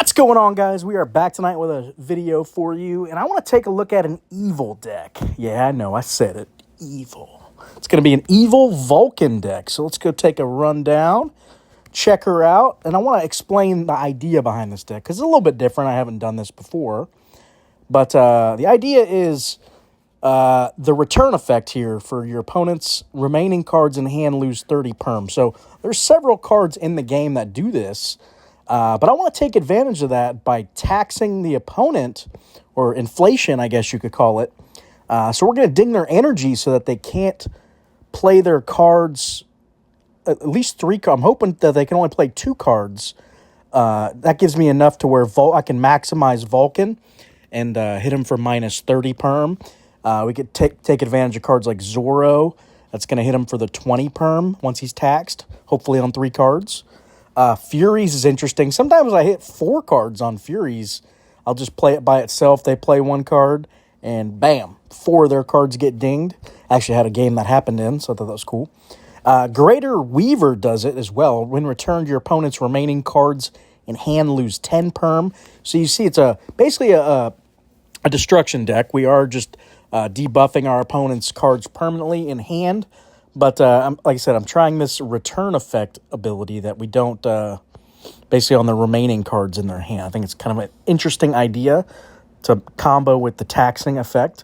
What's going on, guys? We are back tonight with a video for you, and I want to take a look at an evil deck. Yeah, I know, I said it. Evil. It's going to be an evil Vulcan deck. So let's go take a rundown, check her out, and I want to explain the idea behind this deck, because it's a little bit different. I haven't done this before. But the idea is the return effect here for your opponent's remaining cards in hand lose 30 perm. So there's several cards in the game that do this. But I want to take advantage of that by taxing the opponent, or inflation, I guess you could call it. So we're going to ding their energy so that they can't play their cards, at least 3 cards. I'm hoping that they can only play 2 cards. That gives me enough to where I can maximize Vulcan and hit him for minus 30 perm. We could take advantage of cards like Zorro. That's going to hit him for the 20 perm once he's taxed, hopefully on 3 cards. Furies is interesting. Sometimes I hit 4 cards on Furies. I'll just play it by itself. They play 1 card, and bam, 4 of their cards get dinged. Actually had a game that happened in, so I thought that was cool. Greater Weaver does it as well. When returned, your opponent's remaining cards in hand lose 10 perm. So you see it's basically a destruction deck. We are just debuffing our opponent's cards permanently in hand. But like I said, I'm trying this return effect ability that we don't basically on the remaining cards in their hand. I think it's kind of an interesting idea to combo with the taxing effect.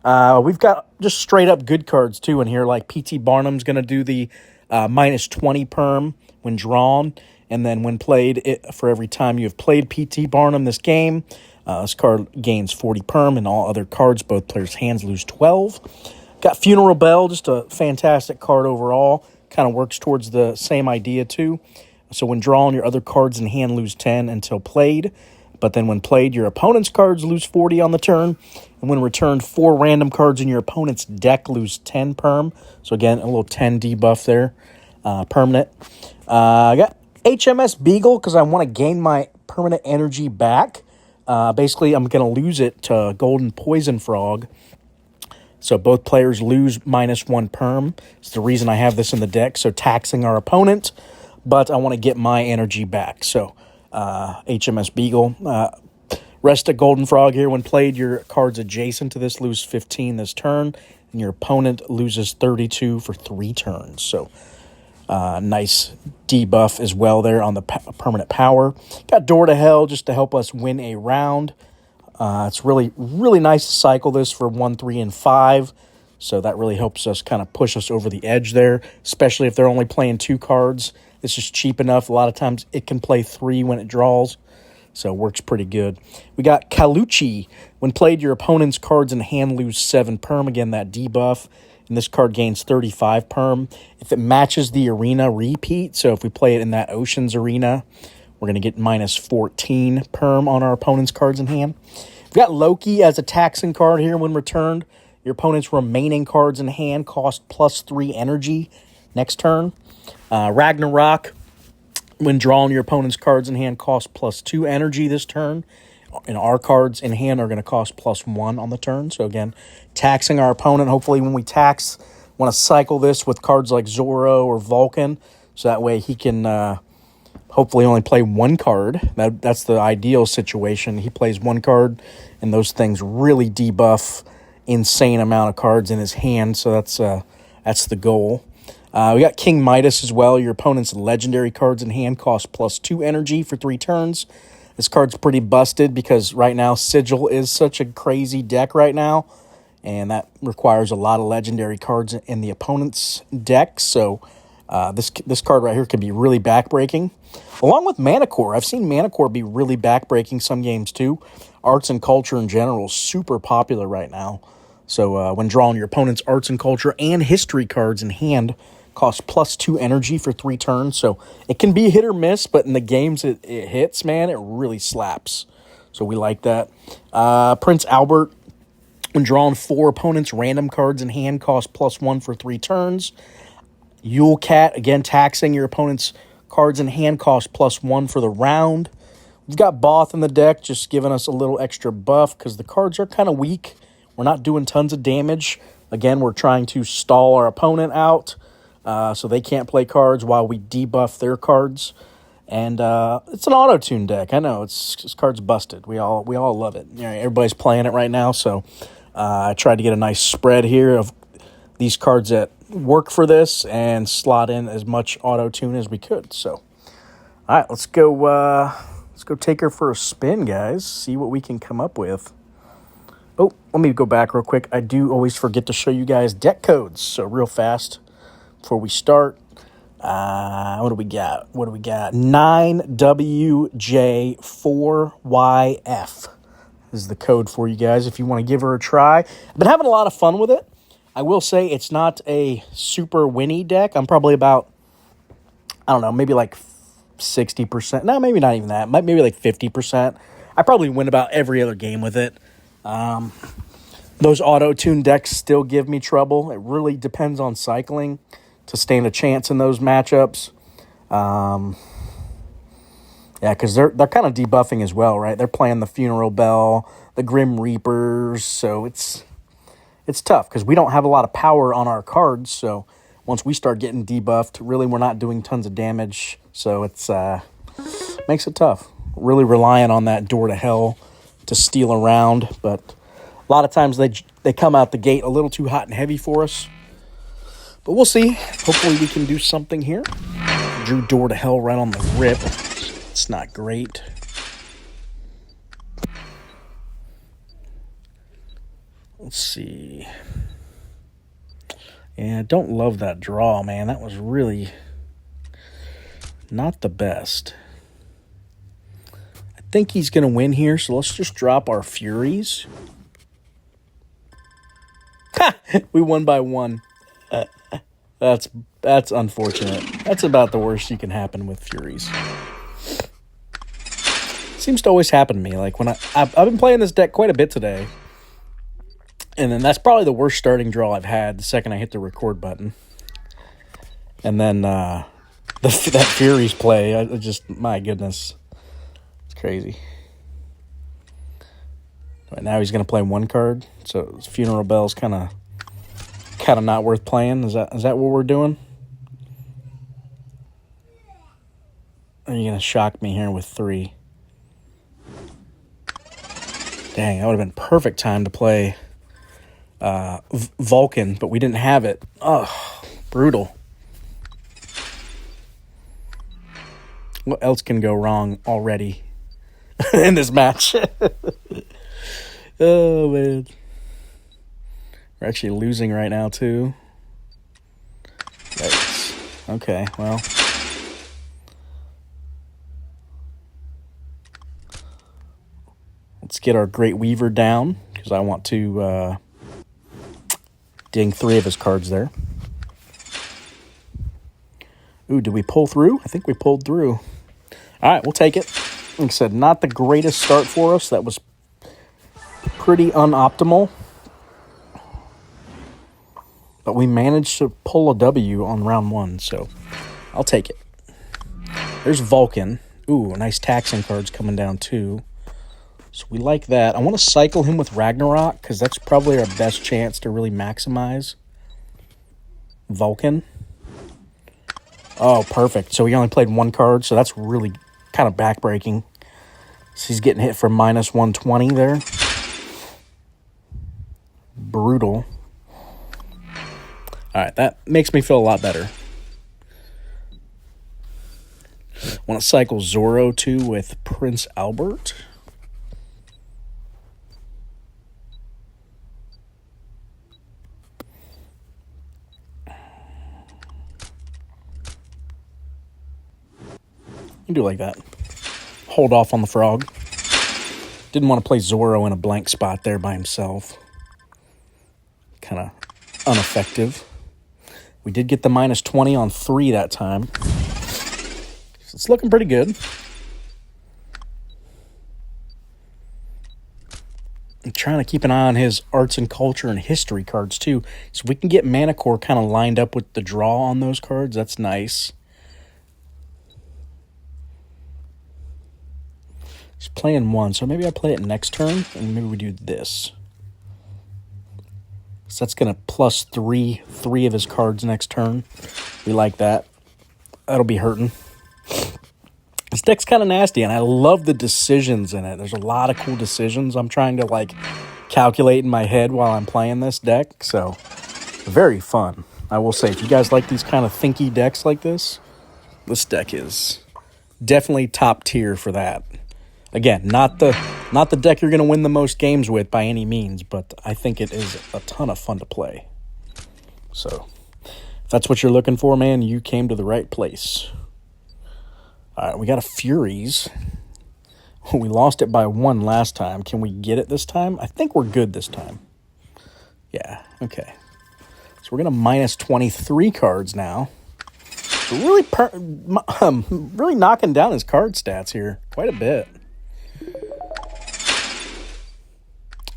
We've got just straight up good cards too in here, like P.T. Barnum's going to do the minus 20 perm when drawn. And then when played, for every time you have played P.T. Barnum this game, this card gains 40 perm, and all other cards, both players' hands lose 12. Got Funeral Bell, just a fantastic card overall. Kind of works towards the same idea too. So when drawn, your other cards in hand lose 10 until played. But then when played, your opponent's cards lose 40 on the turn. And when returned, 4 random cards in your opponent's deck lose 10 perm. So again, a little 10 debuff there, permanent. I got HMS Beagle because I want to gain my permanent energy back. Basically, I'm going to lose it to Golden Poison Frog. So both players lose minus 1 perm. It's the reason I have this in the deck. So taxing our opponent, but I want to get my energy back. So HMS Beagle. Rest of Golden Frog here. When played, your cards adjacent to this lose 15 this turn, and your opponent loses 32 for 3 turns. So nice debuff as well there on the permanent power. Got Door to Hell just to help us win a round. It's really, really nice to cycle this for 1, 3, and 5. So that really helps us kind of push us over the edge there, especially if they're only playing 2 cards. It's just cheap enough. A lot of times it can play 3 when it draws. So it works pretty good. We got Calucci. When played, your opponent's cards in hand lose 7 perm. Again, that debuff. And this card gains 35 perm. If it matches the arena repeat, so if we play it in that Oceans arena, we're going to get minus 14 perm on our opponent's cards in hand. We've got Loki as a taxing card here when returned. Your opponent's remaining cards in hand cost plus 3 energy next turn. Ragnarok, when drawn, your opponent's cards in hand cost plus 2 energy this turn. And our cards in hand are going to cost plus 1 on the turn. So again, taxing our opponent. Hopefully when we tax, want to cycle this with cards like Zorro or Vulcan. So that way he can hopefully only play 1 card. That's the ideal situation. He plays 1 card, and those things really debuff insane amount of cards in his hand. So that's the goal. We got King Midas as well. Your opponent's legendary cards in hand cost plus 2 energy for 3 turns. This card's pretty busted because right now Sigil is such a crazy deck right now, and that requires a lot of legendary cards in the opponent's deck. So this card right here can be really backbreaking. Along with Mana Core. I've seen Mana Core be really backbreaking some games too. Arts and Culture in general is super popular right now. So when drawing, your opponent's Arts and Culture and History cards in hand cost plus 2 energy for 3 turns. So it can be hit or miss, but in the games it hits, man, it really slaps. So we like that. Prince Albert, when drawing, 4 opponents' random cards in hand cost plus 1 for 3 turns. Yule Cat, again, taxing your opponent's cards in hand cost plus 1 for the round. We've got Both in the deck, just giving us a little extra buff because the cards are kind of weak. We're not doing tons of damage. Again, we're trying to stall our opponent out so they can't play cards while we debuff their cards. And it's an auto-tune deck. I know, this card's busted. We all love it. You know, everybody's playing it right now, so I tried to get a nice spread here of these cards that work for this and slot in as much auto-tune as we could. So, all right, let's go take her for a spin, guys. See what we can come up with. Oh, let me go back real quick. I do always forget to show you guys deck codes. So real fast before we start. What do we got? 9WJ4YF is the code for you guys if you want to give her a try. I've been having a lot of fun with it. I will say it's not a super winny deck. I'm probably about, I don't know, maybe like 60%. No, maybe not even that. Maybe like 50%. I probably win about every other game with it. Those auto-tune decks still give me trouble. It really depends on cycling to stand a chance in those matchups. Yeah, because they're kind of debuffing as well, right? They're playing the Funeral Bell, the Grim Reapers, so it's tough because we don't have a lot of power on our cards. So once we start getting debuffed, really we're not doing tons of damage. So it's makes it tough. Really relying on that Door to Hell to steal around, but a lot of times they come out the gate a little too hot and heavy for us. But we'll see. Hopefully we can do something here. Drew Door to Hell right on the rip. It's not great. Let's see. Yeah, I don't love that draw, man. That was really not the best. I think he's going to win here, so let's just drop our Furies. Ha! We won by 1. That's unfortunate. That's about the worst you can happen with Furies. Seems to always happen to me. Like when I've been playing this deck quite a bit today, and then that's probably the worst starting draw I've had the second I hit the record button. And then that Furies play, my goodness, it's crazy. But now he's gonna play 1 card, so his Funeral Bell's kind of not worth playing. Is that what we're doing? Or are you gonna shock me here with 3? Dang, that would have been perfect time to play Vulcan, but we didn't have it. Oh, brutal. What else can go wrong already in this match? Oh, man. We're actually losing right now, too. Yikes. Okay, well. Let's get our Great Weaver down, because I want to ding 3 of his cards there. Ooh, did we pull through? I think we pulled through. All right, we'll take it. Like I said, not the greatest start for us. That was pretty unoptimal. But we managed to pull a W on round 1, so I'll take it. There's Vulcan. Ooh, nice taxing cards coming down, too. So we like that. I want to cycle him with Ragnarok, because that's probably our best chance to really maximize Vulcan. Oh, perfect. So he only played 1 card, so that's really kind of backbreaking. So he's getting hit for minus 120 there. Brutal. All right, that makes me feel a lot better. Want to cycle Zorro, too, with Prince Albert. You do like that. Hold off on the frog. Didn't want to play Zorro in a blank spot there by himself. Kind of ineffective. We did get the minus 20 on 3 that time. So it's looking pretty good. I'm trying to keep an eye on his arts and culture and history cards too. So we can get Mana Core kind of lined up with the draw on those cards. That's nice. He's playing 1, so maybe I play it next turn, and maybe we do this. So that's going to plus 3 of his cards next turn. We like that. That'll be hurting. deck's kind of nasty, and I love the decisions in it. There's a lot of cool decisions I'm trying to, like, calculate in my head while I'm playing this deck, so very fun. I will say, if you guys like these kind of thinky decks like this deck is definitely top tier for that. Again, not the deck you're going to win the most games with by any means, but I think it is a ton of fun to play. So, if that's what you're looking for, man, you came to the right place. All right, we got a Furies. We lost it by 1 last time. Can we get it this time? I think we're good this time. Yeah, okay. So we're going to minus 23 cards now. So really, really knocking down his card stats here quite a bit.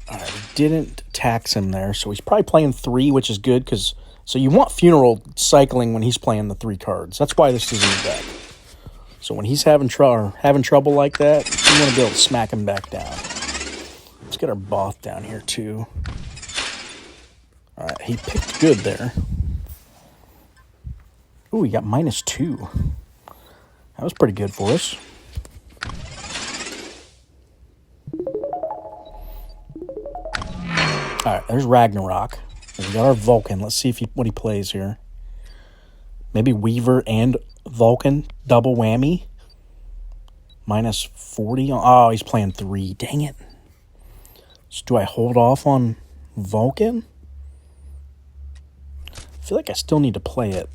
All right, we didn't tax him there, so he's probably playing 3, which is good because so you want Funeral cycling when he's playing the 3 cards. That's why this is in the deck. So when he's having trouble like that, you want to be able to smack him back down. Let's get our Both down here too. All right, he picked good there. Ooh, he got -2. That was pretty good for us. All right, there's Ragnarok. We got our Vulcan. Let's see what he plays here. Maybe Weaver and Vulcan, double whammy. -40. Oh, he's playing 3. Dang it. So do I hold off on Vulcan? I feel like I still need to play it.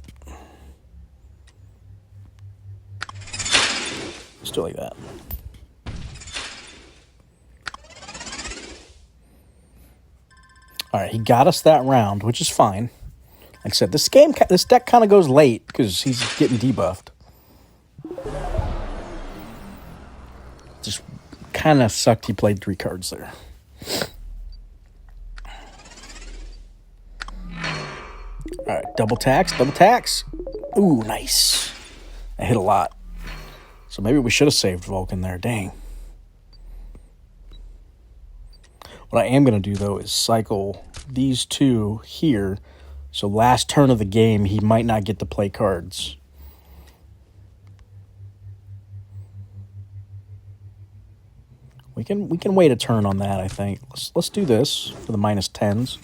Still like that. All right, he got us that round, which is fine. Like I said, this deck kind of goes late because he's getting debuffed. Just kind of sucked he played 3 cards there. All right, double tax. Ooh, nice. I hit a lot. So maybe we should have saved Vulcan there. Dang. What I am going to do, though, is cycle these 2 here. So last turn of the game, he might not get to play cards. We can wait a turn on that, I think. Let's do this for the -10s.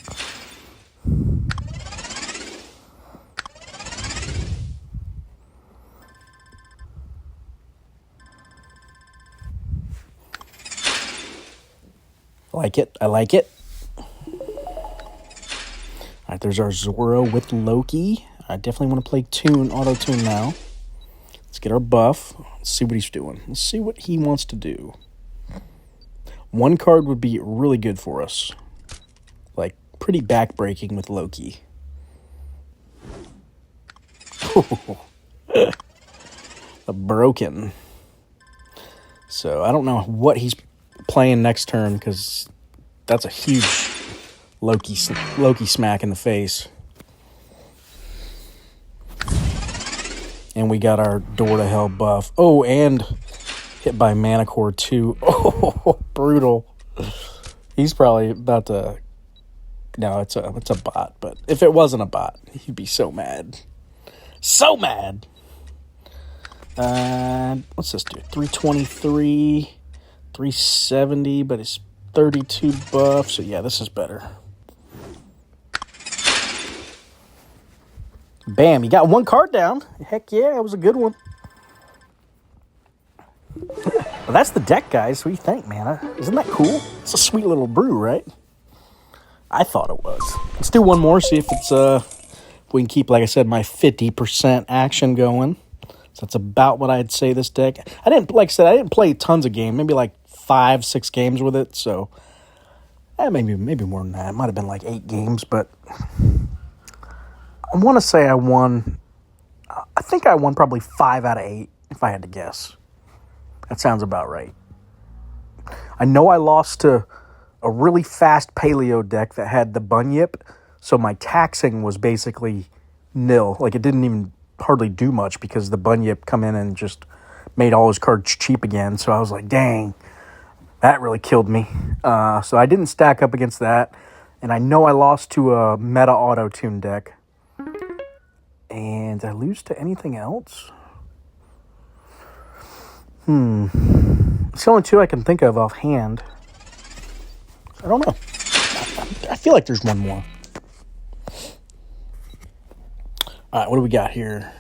I like it. All right, there's our Zoro with Loki. I definitely want to play auto-tune now. Let's get our buff. Let's see what he's doing. Let's see what he wants to do. 1 card would be really good for us. Like, pretty backbreaking with Loki. A broken. So, I don't know what he's playing next turn because that's a huge Loki smack in the face. And we got our Door to Hell buff. Oh, and hit by Manicore too. Oh, brutal. He's probably about to... No, it's a bot. But if it wasn't a bot, he'd be so mad. So mad! What's this do? 323, 370, but it's 32 buff. So yeah, this is better. Bam, you got 1 card down. Heck yeah, it was a good one. Well, that's the deck, guys. What do you think, man? Isn't that cool? It's a sweet little brew, right? I thought it was. Let's do one more, see if it's we can keep, like I said, my 50% action going. So that's about what I'd say this deck. I didn't play tons of games, maybe like 5-6 games with it. So maybe more than that. It might have been like 8 games, but I want to say I won. I think I won probably 5 out of 8, if I had to guess. That sounds about right. I know I lost to a really fast paleo deck that had the Bunyip, so my taxing was basically nil. Like, it didn't even hardly do much because the Bunyip come in and just made all his cards cheap again. So I was like, dang, that really killed me. So I didn't stack up against that. And I know I lost to a meta auto-tune deck. And did I lose to anything else? It's the only two I can think of offhand. I don't know. I feel like there's one more. All right, what do we got here?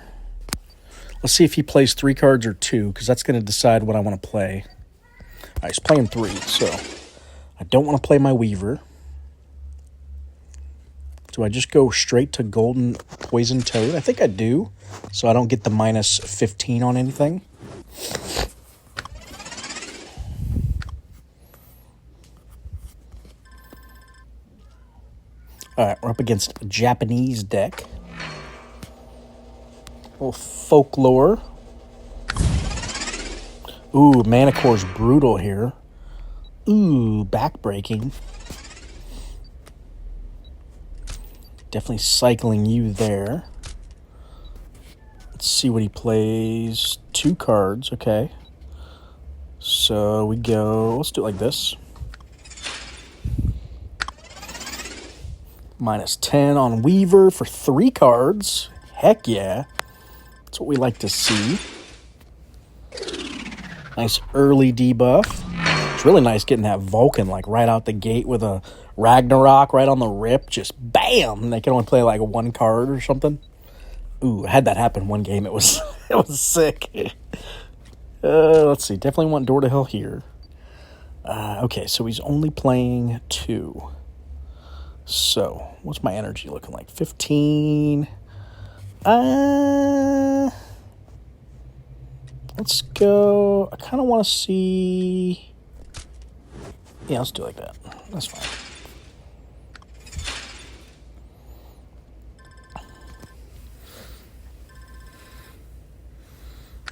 Let's see if he plays 3 cards or 2, because that's going to decide what I want to play. All right, he's playing 3, so I don't want to play my Weaver. Do I just go straight to Golden Poison Toad? I think I do, so I don't get the minus 15 on anything. All right, we're up against a Japanese deck. A little Folklore. Ooh, Manicore's brutal here. Ooh, backbreaking. Definitely cycling you there. Let's see what he plays. 2 cards, okay. So we go, let's do it like this. Minus 10 on Weaver for 3 cards. Heck yeah. That's what we like to see. Nice early debuff. It's really nice getting that Vulcan like right out the gate with a Ragnarok right on the rip. Just bam! They can only play like 1 card or something. Ooh, I had that happen one game. It was it was sick. Let's see. Definitely want Door to Hell here. Okay, so he's only playing 2. So, what's my energy looking like? 15. Let's go. I kind of want to see. Yeah, let's do it like that. That's fine.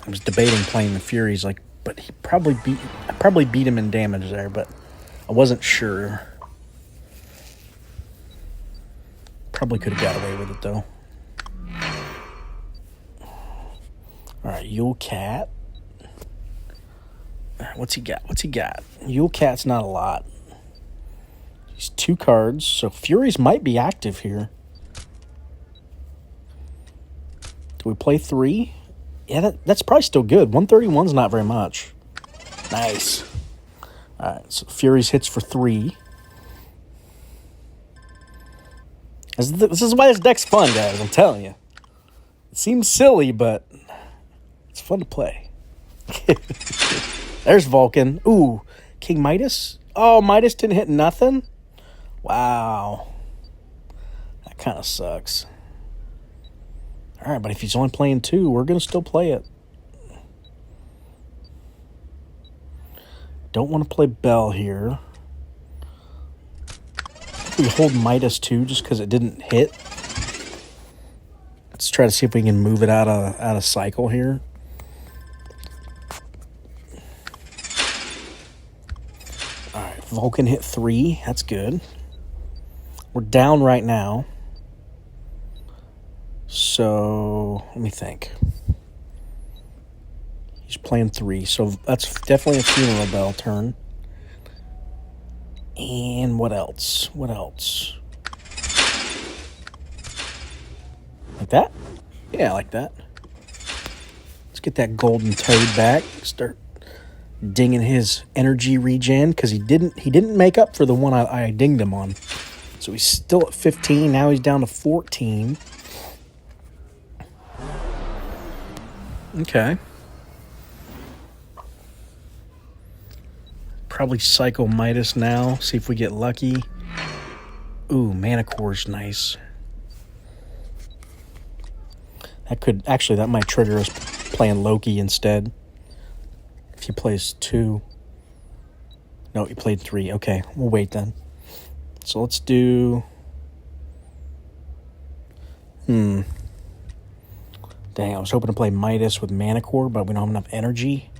I was debating playing the Furies, like, but I probably beat him in damage there, but I wasn't sure. Probably could have got away with it though. All right, Yule Cat. What's he got? Yule Cat's not a lot. He's 2 cards, so Furies might be active here. Do we play 3? Yeah, that's probably still good. 131's not very much. Nice. All right, so Furies hits for 3. This is why this deck's fun, guys. I'm telling you. It seems silly, but it's fun to play. There's Vulcan. Ooh, King Midas. Oh, Midas didn't hit nothing? Wow. That kind of sucks. All right, but if he's only playing 2, we're going to still play it. Don't want to play Bell here. We hold Midas 2 just because it didn't hit. Let's try to see if we can move it out of cycle here. All right, Vulcan hit 3. That's good. We're down right now. So, let me think. He's playing 3, so that's definitely a Funeral Bell turn. And what else? What else? Like that? Yeah, I like that. Let's get that Golden Toad back. Start dinging his energy regen because he didn't make up for the one I dinged him on. So he's still at 15. Now he's down to 14. Okay. Probably Psycho Midas now. See if we get lucky. Ooh, Manicore's nice. That might trigger us playing Loki instead. If he plays 2. No, he played 3. Okay, we'll wait then. So let's do... Dang, I was hoping to play Midas with Manicore, but we don't have enough energy.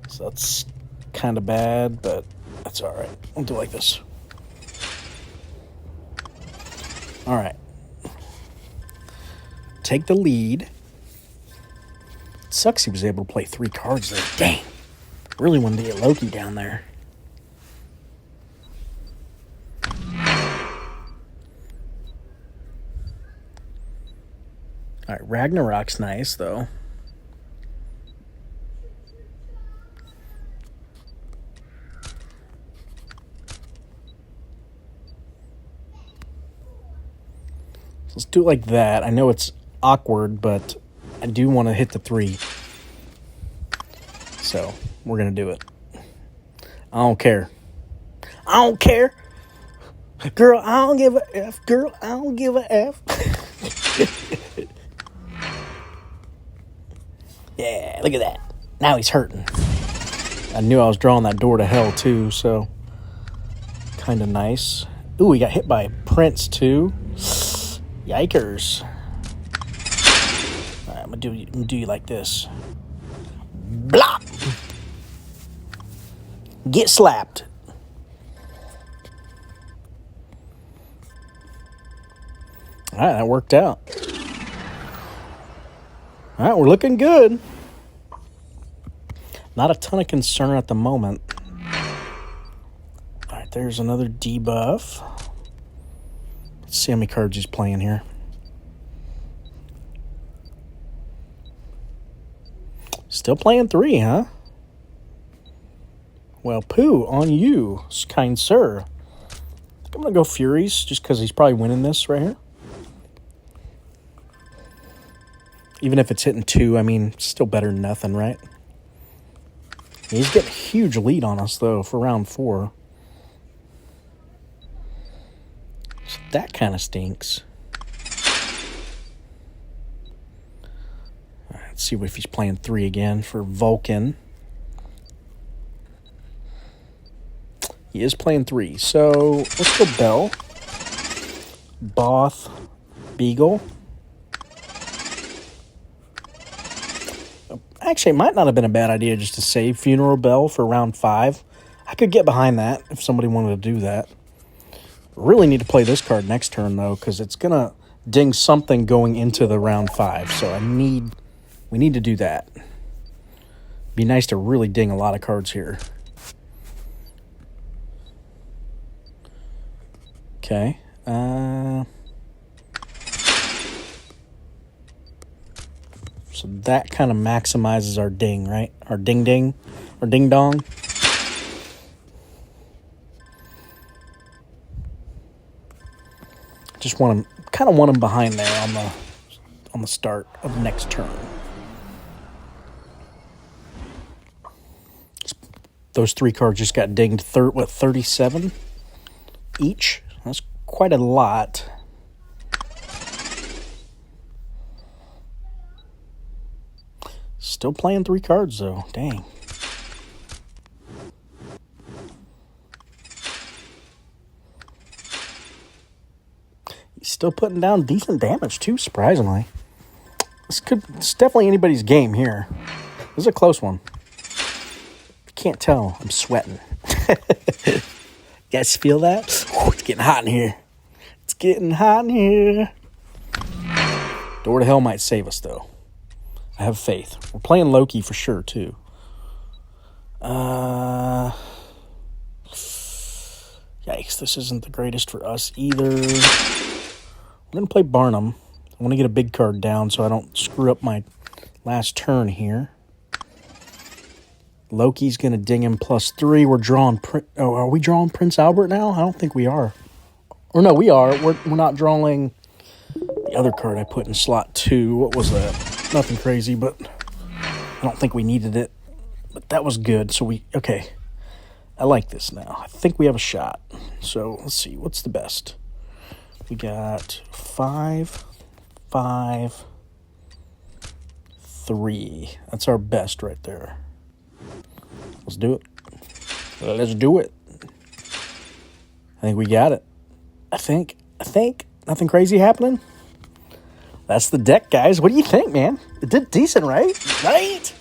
So that's kind of bad, but that's all right. We'll do it like this. All right. Take the lead. It sucks he was able to play 3 cards there. Dang. Really wanted to get Loki down there. All right, Ragnarok's nice, though. Let's do it like that. I know it's awkward, but I do want to hit the 3. So we're going to do it. I don't care. I don't care. Girl, I don't give a F. Girl, I don't give a F. Yeah, look at that. Now he's hurting. I knew I was drawing that door to hell, too, so kind of nice. Ooh, he got hit by Prince, too. Yikers. All right, I'm going to do you like this. Blah! Get slapped. All right, that worked out. All right, we're looking good. Not a ton of concern at the moment. All right, there's another debuff. Let's see how many cards he's playing here. Still playing 3, huh? Well, poo on you, kind sir. I'm going to go Furies just because he's probably winning this right here. Even if it's hitting 2, I mean, still better than nothing, right? He's getting a huge lead on us, though, for round 4. So that kind of stinks. All right, let's see if he's playing 3 again for Vulcan. He is playing 3. So let's go Bell, Both, Beagle. Actually, it might not have been a bad idea just to save Funeral Bell for round 5. I could get behind that if somebody wanted to do that. Really need to play this card next turn, though, because it's going to ding something going into the round 5. So we need to do that. Be nice to really ding a lot of cards here. Okay. So that kind of maximizes our ding, right? Our ding-ding, our ding-dong. Just want him, kind of want him behind there on the start of next turn. Those 3 cards just got dinged 37 each. That's quite a lot. Still playing 3 cards, though. Dang. He's still putting down decent damage, too, surprisingly. It's definitely anybody's game here. This is a close one. Can't tell. I'm sweating. You guys feel that? Ooh, it's getting hot in here. It's getting hot in here. Door to Hell might save us, though. I have faith. We're playing Loki for sure, too. Yikes, this isn't the greatest for us either. We're going to play Barnum. I want to get a big card down so I don't screw up my last turn here. Loki's going to ding him +3. We're drawing... are we drawing Prince Albert now? I don't think we are. Or no, we are. We're not drawing the other card I put in slot 2. What was that? Nothing crazy, but I don't think we needed it. But that was good. So okay. I like this now. I think we have a shot. So let's see. What's the best? We got 5, 5, 3. That's our best right there. Let's do it. Let's do it. I think we got it. I think. Nothing crazy happening. That's the deck, guys. What do you think, man? It did decent, right? Right?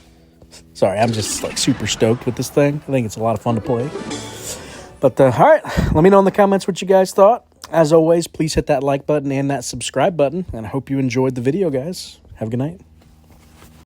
Sorry, I'm just like super stoked with this thing. I think it's a lot of fun to play. But, all right, let me know in the comments what you guys thought. As always, please hit that like button and that subscribe button. And I hope you enjoyed the video, guys. Have a good night.